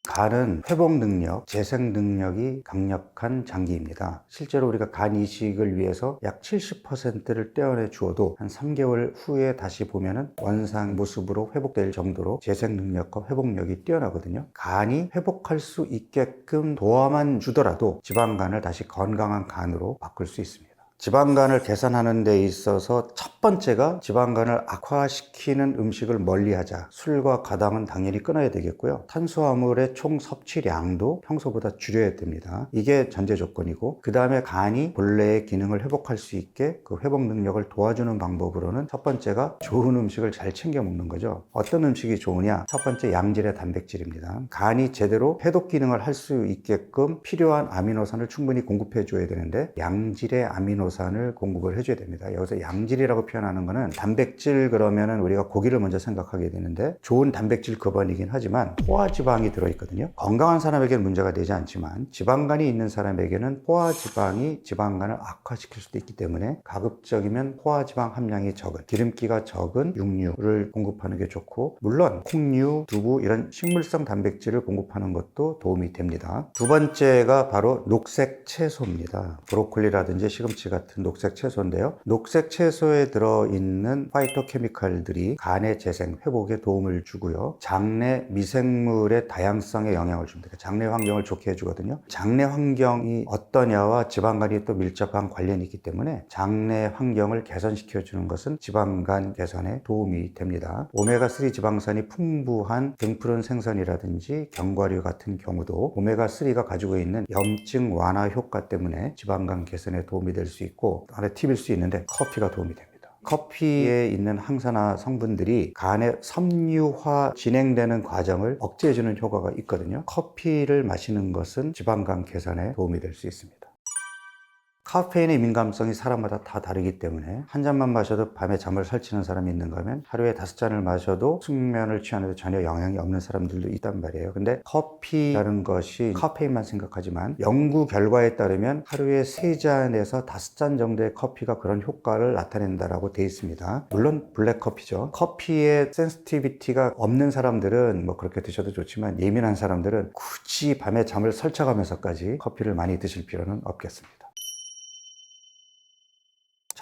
간은 회복 능력, 재생 능력이 강력한 장기입니다. 실제로 우리가 간 이식을 위해서 약 70%를 떼어내 주어도 한 3개월 후에 다시 보면은 원상 모습으로 회복될 정도로 재생 능력과 회복력이 뛰어나거든요. 간이 회복할 수 있게끔 도와만 주더라도 지방간을 다시 건강한 간으로 바꿀 수 있습니다. 지방간을 개선하는 데 있어서 첫 번째가 지방간을 악화시키는 음식을 멀리하자. 술과 가당은 당연히 끊어야 되겠고요. 탄수화물의 총 섭취량도 평소보다 줄여야 됩니다. 이게 전제 조건이고, 그 다음에 간이 본래의 기능을 회복할 수 있게 그 회복 능력을 도와주는 방법으로는 첫 번째가 좋은 음식을 잘 챙겨 먹는 거죠. 어떤 음식이 좋으냐? 첫 번째, 양질의 단백질입니다. 간이 제대로 해독 기능을 할 수 있게끔 필요한 아미노산을 충분히 공급해 줘야 되는데, 양질의 아미노산을 공급을 해줘야 됩니다. 여기서 양질이라고 표현하는 거는, 단백질 그러면은 우리가 고기를 먼저 생각하게 되는데, 좋은 단백질 급원이긴 하지만 포화지방이 들어있거든요. 건강한 사람에게는 문제가 되지 않지만 지방간이 있는 사람에게는 포화지방이 지방간을 악화시킬 수도 있기 때문에, 가급적이면 포화지방 함량이 적은, 기름기가 적은 육류를 공급하는 게 좋고, 물론 콩류, 두부 이런 식물성 단백질을 공급하는 것도 도움이 됩니다. 두 번째가 바로 녹색 채소입니다. 브로콜리라든지 시금치 같은 녹색 채소인데요. 녹색 채소에 들어있는 파이토케미칼들이 간의 재생, 회복에 도움을 주고요. 장내 미생물의 다양성에 영향을 줍니다. 장내 환경을 좋게 해주거든요. 장내 환경이 어떠냐와 지방간이 또 밀접한 관련이 있기 때문에, 장내 환경을 개선시켜주는 것은 지방간 개선에 도움이 됩니다. 오메가3 지방산이 풍부한 등푸른 생선이라든지 견과류 같은 경우도 오메가3가 가지고 있는 염증 완화 효과 때문에 지방간 개선에 도움이 될 수 있고, 하나의 팁일 수 있는데 커피가 도움이 됩니다. 커피에 있는 항산화 성분들이 간의 섬유화 진행되는 과정을 억제해주는 효과가 있거든요. 커피를 마시는 것은 지방간 개선에 도움이 될 수 있습니다. 카페인의 민감성이 사람마다 다 다르기 때문에, 한 잔만 마셔도 밤에 잠을 설치는 사람이 있는가 하면, 하루에 5잔을 마셔도 숙면을 취하는데 전혀 영향이 없는 사람들도 있단 말이에요. 근데 커피라는 것이 카페인만 생각하지만, 연구 결과에 따르면 하루에 3잔에서 5잔 정도의 커피가 그런 효과를 나타낸다라고 되어 있습니다. 물론 블랙커피죠. 커피에 센시티비티가 없는 사람들은 뭐 그렇게 드셔도 좋지만, 예민한 사람들은 굳이 밤에 잠을 설쳐가면서까지 커피를 많이 드실 필요는 없겠습니다.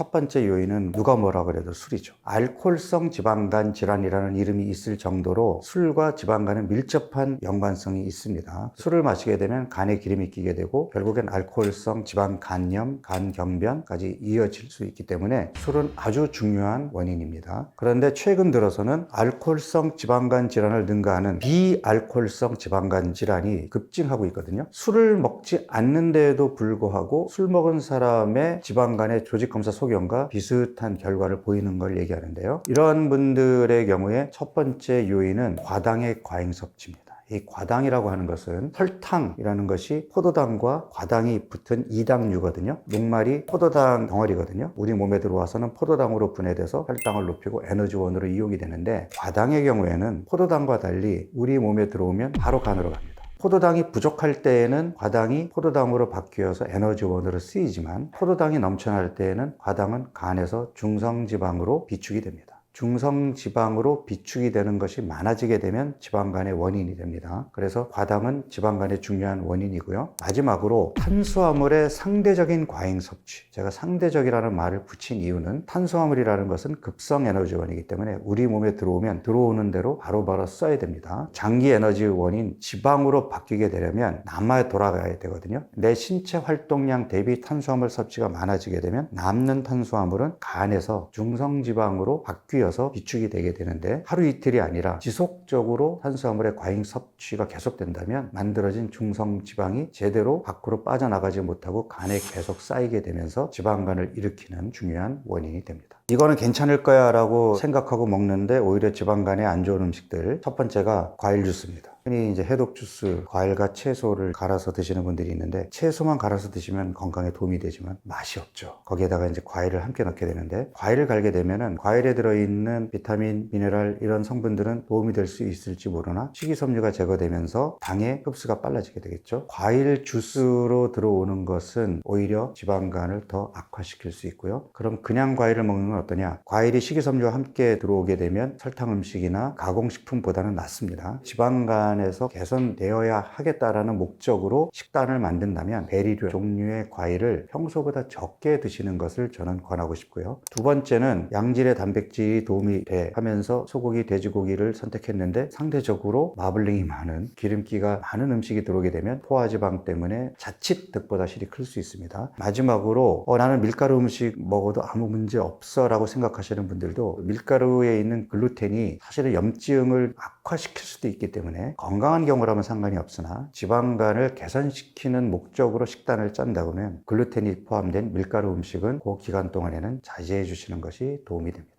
첫 번째 요인은 누가 뭐라 그래도 술이죠. 알코올성 지방간 질환이라는 이름이 있을 정도로 술과 지방간은 밀접한 연관성이 있습니다. 술을 마시게 되면 간에 기름이 끼게 되고 결국엔 알코올성 지방간염, 간경변까지 이어질 수 있기 때문에 술은 아주 중요한 원인입니다. 그런데 최근 들어서는 알코올성 지방간 질환을 능가하는 비알코올성 지방간 질환이 급증하고 있거든요. 술을 먹지 않는데도 불구하고 술 먹은 사람의 지방간의 조직검사 소견과 비슷한 결과를 보이는 걸 얘기하는데요. 이러한 분들의 경우에 첫 번째 요인은 과당의 과잉 섭취입니다. 이 과당이라고 하는 것은 설탕이라는 것이 포도당과 과당이 붙은 이당류거든요. 녹말이 포도당 덩어리거든요. 우리 몸에 들어와서는 포도당으로 분해돼서 혈당을 높이고 에너지원으로 이용이 되는데, 과당의 경우에는 포도당과 달리 우리 몸에 들어오면 바로 간으로 갑니다. 포도당이 부족할 때에는 과당이 포도당으로 바뀌어서 에너지원으로 쓰이지만, 포도당이 넘쳐날 때에는 과당은 간에서 중성지방으로 비축이 됩니다. 중성지방으로 비축이 되는 것이 많아지게 되면 지방간의 원인이 됩니다. 그래서 과당은 지방간의 중요한 원인이고요. 마지막으로 탄수화물의 상대적인 과잉 섭취. 제가 상대적이라는 말을 붙인 이유는 탄수화물이라는 것은 급성 에너지원이기 때문에 우리 몸에 들어오면 들어오는 대로 바로바로 써야 됩니다. 장기 에너지원인 지방으로 바뀌게 되려면 남아 돌아가야 되거든요. 내 신체 활동량 대비 탄수화물 섭취가 많아지게 되면 남는 탄수화물은 간에서 중성지방으로 바뀌어서 비축이 되게 되는데, 하루 이틀이 아니라 지속적으로 탄수화물의 과잉 섭취가 계속된다면 만들어진 중성지방이 제대로 밖으로 빠져나가지 못하고 간에 계속 쌓이게 되면서 지방간을 일으키는 중요한 원인이 됩니다. 이거는 괜찮을 거야 라고 생각하고 먹는데 오히려 지방간에 안 좋은 음식들, 첫 번째가 과일 주스입니다. 흔히 이제 해독 주스, 과일과 채소를 갈아서 드시는 분들이 있는데, 채소만 갈아서 드시면 건강에 도움이 되지만 맛이 없죠. 거기에다가 이제 과일을 함께 넣게 되는데, 과일을 갈게 되면은 과일에 들어있는 비타민, 미네랄 이런 성분들은 도움이 될 수 있을지 모르나 식이섬유가 제거되면서 당의 흡수가 빨라지게 되겠죠. 과일 주스로 들어오는 것은 오히려 지방간을 더 악화시킬 수 있고요. 그럼 그냥 과일을 먹는 건 어떠냐? 과일이 식이섬유와 함께 들어오게 되면 설탕 음식이나 가공식품보다는 낫습니다. 지방간에서 개선되어야 하겠다라는 목적으로 식단을 만든다면 베리류 종류의 과일을 평소보다 적게 드시는 것을 저는 권하고 싶고요. 두 번째는 양질의 단백질이 도움이 돼 하면서 소고기, 돼지고기를 선택했는데 상대적으로 마블링이 많은, 기름기가 많은 음식이 들어오게 되면 포화지방 때문에 자칫 득보다 실이 클 수 있습니다. 마지막으로 나는 밀가루 음식 먹어도 아무 문제 없어 라고 생각하시는 분들도, 밀가루에 있는 글루텐이 사실은 염증을 악화시킬 수도 있기 때문에 건강한 경우라면 상관이 없으나 지방간을 개선시키는 목적으로 식단을 짠다고 하면 글루텐이 포함된 밀가루 음식은 그 기간 동안에는 자제해 주시는 것이 도움이 됩니다.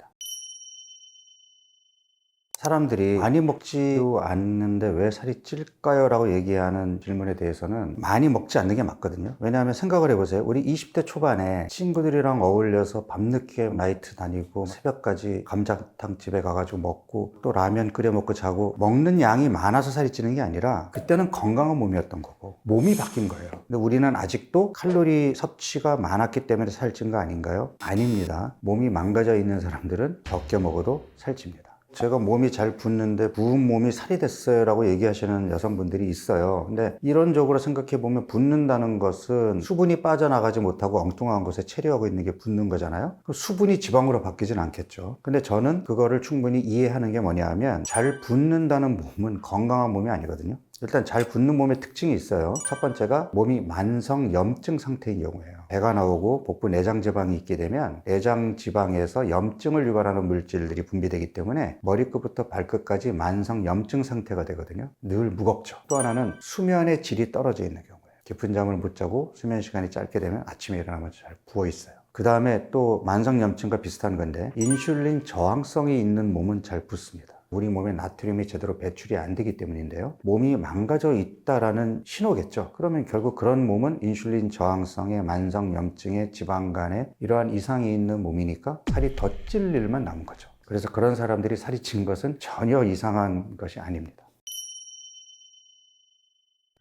사람들이 많이 먹지도 않는데 왜 살이 찔까요? 라고 얘기하는 질문에 대해서는 많이 먹지 않는 게 맞거든요. 왜냐하면 생각을 해보세요. 우리 20대 초반에 친구들이랑 어울려서 밤늦게 나이트 다니고 새벽까지 감자탕 집에 가가지고 먹고 또 라면 끓여 먹고 자고, 먹는 양이 많아서 살이 찌는 게 아니라 그때는 건강한 몸이었던 거고 몸이 바뀐 거예요. 근데 우리는 아직도 칼로리 섭취가 많았기 때문에 살찐 거 아닌가요? 아닙니다. 몸이 망가져 있는 사람들은 적게 먹어도 살찝니다. 제가 몸이 잘 붓는데 부은 몸이 살이 됐어요 라고 얘기하시는 여성분들이 있어요. 근데 이론적으로 생각해 보면 붓는다는 것은 수분이 빠져나가지 못하고 엉뚱한 곳에 체류하고 있는 게 붓는 거잖아요. 그럼 수분이 지방으로 바뀌진 않겠죠. 근데 저는 그거를 충분히 이해하는 게 뭐냐 하면, 잘 붓는다는 몸은 건강한 몸이 아니거든요. 일단 잘 붓는 몸의 특징이 있어요. 첫 번째가 몸이 만성 염증 상태인 경우예요. 배가 나오고 복부 내장 지방이 있게 되면 내장 지방에서 염증을 유발하는 물질들이 분비되기 때문에 머리끝부터 발끝까지 만성 염증 상태가 되거든요. 늘 무겁죠. 또 하나는 수면의 질이 떨어져 있는 경우예요. 깊은 잠을 못 자고 수면 시간이 짧게 되면 아침에 일어나면 잘 부어 있어요. 그 다음에 또 만성염증과 비슷한 건데, 인슐린 저항성이 있는 몸은 잘 붓습니다. 우리 몸에 나트륨이 제대로 배출이 안 되기 때문인데요. 몸이 망가져 있다라는 신호겠죠. 그러면 결국 그런 몸은 인슐린 저항성의 만성염증의 지방간에 이러한 이상이 있는 몸이니까 살이 더 찔 일만 남은 거죠. 그래서 그런 사람들이 살이 찐 것은 전혀 이상한 것이 아닙니다.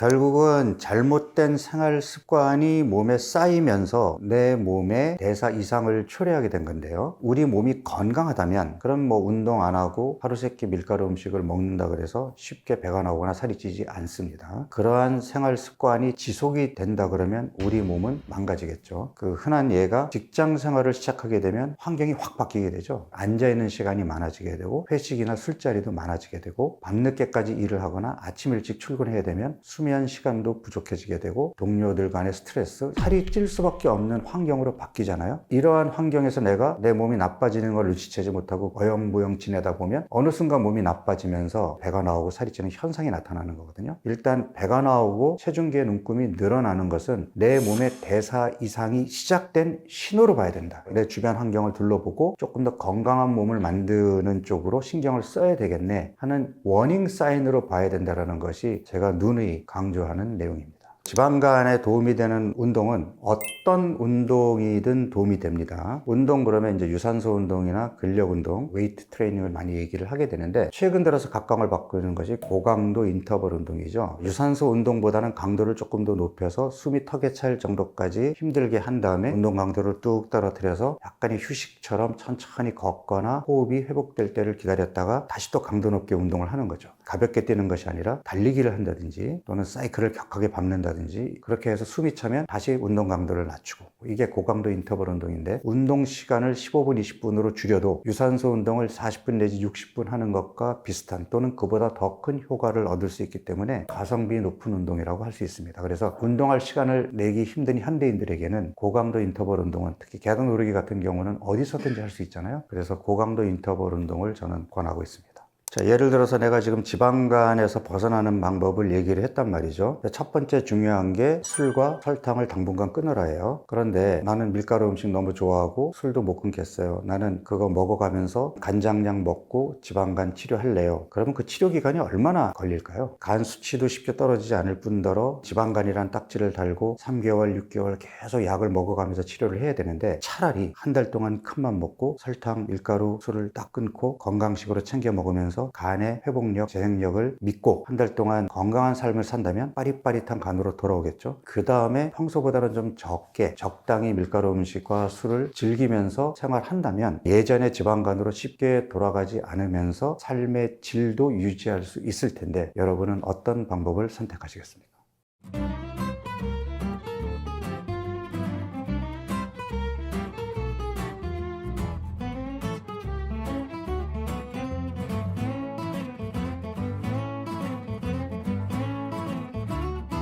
결국은 잘못된 생활 습관이 몸에 쌓이면서 내 몸에 대사 이상을 초래하게 된 건데요. 우리 몸이 건강하다면 그럼 뭐 운동 안 하고 하루 세끼 밀가루 음식을 먹는다 그래서 쉽게 배가 나오거나 살이 찌지 않습니다. 그러한 생활 습관이 지속이 된다 그러면 우리 몸은 망가지겠죠. 그 흔한 예가 직장 생활을 시작하게 되면 환경이 확 바뀌게 되죠. 앉아있는 시간이 많아지게 되고 회식이나 술자리도 많아지게 되고 밤늦게까지 일을 하거나 아침 일찍 출근해야 되면 수면 시간도 부족해지게 되고 동료들 간의 스트레스, 살이 찔 수밖에 없는 환경으로 바뀌잖아요. 이러한 환경에서 내가 내 몸이 나빠지는 걸 눈치채지 못하고 어영부영 지내다 보면 어느 순간 몸이 나빠지면서 배가 나오고 살이 찌는 현상이 나타나는 거거든요. 일단 배가 나오고 체중계 눈금이 늘어나는 것은 내 몸의 대사 이상이 시작된 신호로 봐야 된다. 내 주변 환경을 둘러보고 조금 더 건강한 몸을 만드는 쪽으로 신경을 써야 되겠네 하는 워닝 사인으로 봐야 된다는 것이 제가 누누이 강조하는 내용입니다. 지방간에 도움이 되는 운동은 어떤 운동이든 도움이 됩니다. 운동 그러면 이제 유산소 운동이나 근력 운동, 웨이트 트레이닝을 많이 얘기를 하게 되는데 최근 들어서 각광을 받고 있는 것이 고강도 인터벌 운동이죠. 유산소 운동보다는 강도를 조금 더 높여서 숨이 턱에 찰 정도까지 힘들게 한 다음에 운동 강도를 뚝 떨어뜨려서 약간의 휴식처럼 천천히 걷거나 호흡이 회복될 때를 기다렸다가 다시 또 강도 높게 운동을 하는 거죠. 가볍게 뛰는 것이 아니라 달리기를 한다든지 또는 사이클을 격하게 밟는다든지 그렇게 해서 숨이 차면 다시 운동 강도를 낮추고 이게 고강도 인터벌 운동인데 운동 시간을 15분, 20분으로 줄여도 유산소 운동을 40분 내지 60분 하는 것과 비슷한 또는 그보다 더 큰 효과를 얻을 수 있기 때문에 가성비 높은 운동이라고 할 수 있습니다. 그래서 운동할 시간을 내기 힘든 현대인들에게는 고강도 인터벌 운동은 특히 계단 오르기 같은 경우는 어디서든지 할 수 있잖아요. 그래서 고강도 인터벌 운동을 저는 권하고 있습니다. 자, 예를 들어서 내가 지금 지방간에서 벗어나는 방법을 얘기를 했단 말이죠. 첫 번째 중요한 게 술과 설탕을 당분간 끊으라예요. 그런데 나는 밀가루 음식 너무 좋아하고 술도 못 끊겠어요. 나는 그거 먹어가면서 간장약 먹고 지방간 치료할래요. 그러면 그 치료 기간이 얼마나 걸릴까요? 간 수치도 쉽게 떨어지지 않을 뿐더러 지방간이란 딱지를 달고 3개월, 6개월 계속 약을 먹어가면서 치료를 해야 되는데 차라리 한 달 동안 큰맘 먹고 설탕, 밀가루, 술을 딱 끊고 건강식으로 챙겨 먹으면서 간의 회복력, 재생력을 믿고 한 달 동안 건강한 삶을 산다면 빠릿빠릿한 간으로 돌아오겠죠. 그 다음에 평소보다는 좀 적게 적당히 밀가루 음식과 술을 즐기면서 생활한다면 예전의 지방간으로 쉽게 돌아가지 않으면서 삶의 질도 유지할 수 있을 텐데 여러분은 어떤 방법을 선택하시겠습니까?